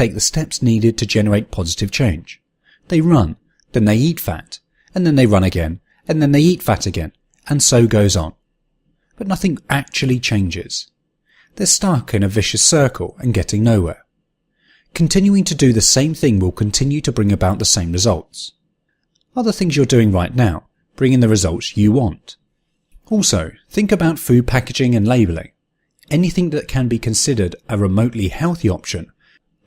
take the steps needed to generate positive change. They run, then they eat fat, and then they run again, and then they eat fat again, and so goes on. But nothing actually changes. They're stuck in a vicious circle and getting nowhere. Continuing to do the same thing will continue to bring about the same results. Are the things you're doing right now bringing the results you want? Also, think about food packaging and labelling. Anything that can be considered a remotely healthy option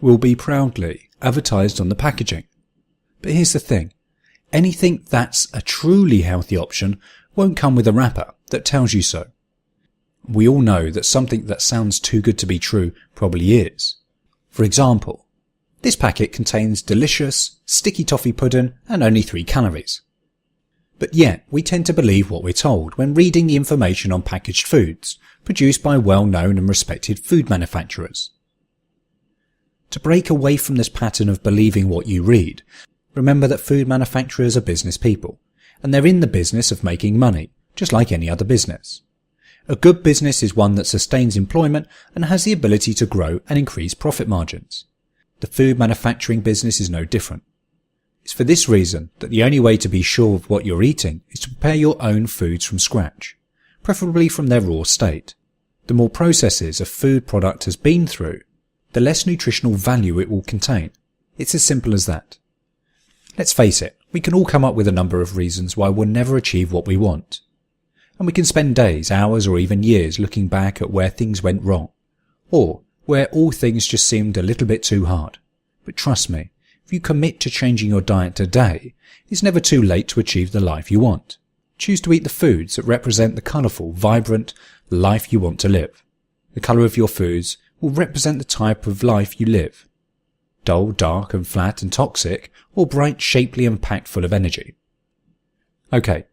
will be proudly advertised on the packaging. But here's the thing. Anything that's a truly healthy option won't come with a wrapper that tells you so. We all know that something that sounds too good to be true probably is. For example, this packet contains delicious, sticky toffee pudding and only 3 calories. But yet, we tend to believe what we're told when reading the information on packaged foods produced by well-known and respected food manufacturers. To break away from this pattern of believing what you read, remember that food manufacturers are business people, and they're in the business of making money, just like any other business. A good business is one that sustains employment and has the ability to grow and increase profit margins. The food manufacturing business is no different. It's for this reason that the only way to be sure of what you're eating is to prepare your own foods from scratch, preferably from their raw state. The more processes a food product has been through, the less nutritional value it will contain. It's as simple as that. Let's face it, we can all come up with a number of reasons why we'll never achieve what we want. And we can spend days, hours, or even years looking back at where things went wrong, or where all things just seemed a little bit too hard. But trust me, if you commit to changing your diet today, it's never too late to achieve the life you want. Choose to eat the foods that represent the colourful, vibrant life you want to live. The colour of your foods will represent the type of life you live. Dull, dark and flat and toxic, or bright, shapely and packed full of energy. Okay,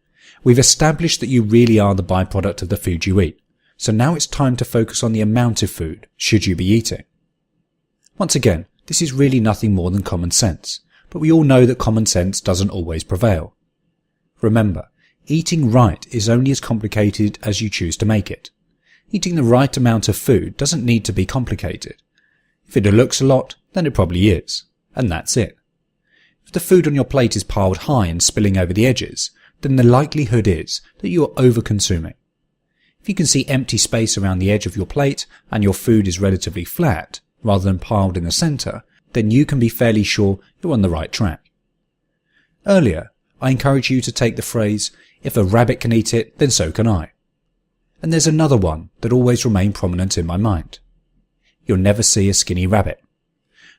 we've established that you really are the byproduct of the food you eat, so now it's time to focus on the amount of food should you be eating. Once again, this is really nothing more than common sense, but we all know that common sense doesn't always prevail. Remember, eating right is only as complicated as you choose to make it. Eating the right amount of food doesn't need to be complicated. If it looks a lot, then it probably is, and that's it. If the food on your plate is piled high and spilling over the edges, then the likelihood is that you are over-consuming. If you can see empty space around the edge of your plate and your food is relatively flat, rather than piled in the centre, then you can be fairly sure you're on the right track. Earlier, I encouraged you to take the phrase, "If a rabbit can eat it, then so can I." And there's another one that always remained prominent in my mind. You'll never see a skinny rabbit.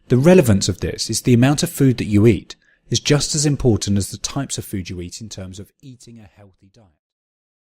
The relevance of this is the amount of food that you eat is just as important as the types of food you eat in terms of eating a healthy diet.